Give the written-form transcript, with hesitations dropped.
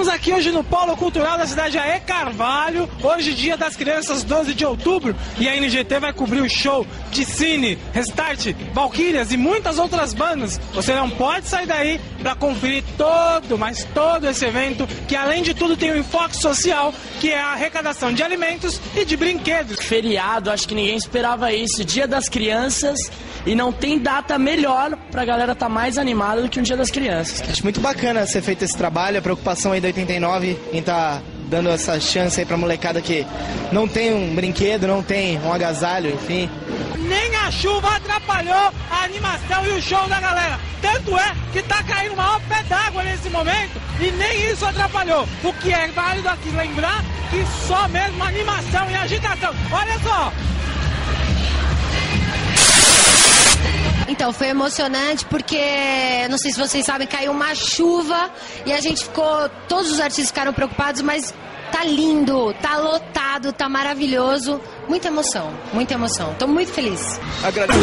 Estamos aqui hoje no Polo Cultural da cidade de Aê Carvalho, hoje Dia das Crianças, 12 de outubro, e a NGT vai cobrir o show de Cine, Restart, Valkyrias e muitas outras bandas. Você não pode sair daí para conferir todo esse evento, que além de tudo tem um enfoque social, que é a arrecadação de alimentos e de brinquedos. Feriado, acho que ninguém esperava isso, Dia das Crianças, e não tem data melhor pra galera estar mais animada do que um Dia das Crianças. Acho muito bacana ser feito esse trabalho, a preocupação aí da 89 em estar dando essa chance aí pra molecada que não tem um brinquedo, não tem um agasalho, enfim. Nem a chuva atrapalhou a animação e o show da galera. Tanto é que tá caindo o maior pé d'água nesse momento e nem isso atrapalhou. O que é válido aqui lembrar que só mesmo animação e agitação. Olha só! Então, foi emocionante porque, não sei se vocês sabem, caiu uma chuva e a gente ficou, todos os artistas ficaram preocupados, mas tá lindo, tá lotado, tá maravilhoso. Muita emoção, muita emoção. Tô muito feliz. Agradeço.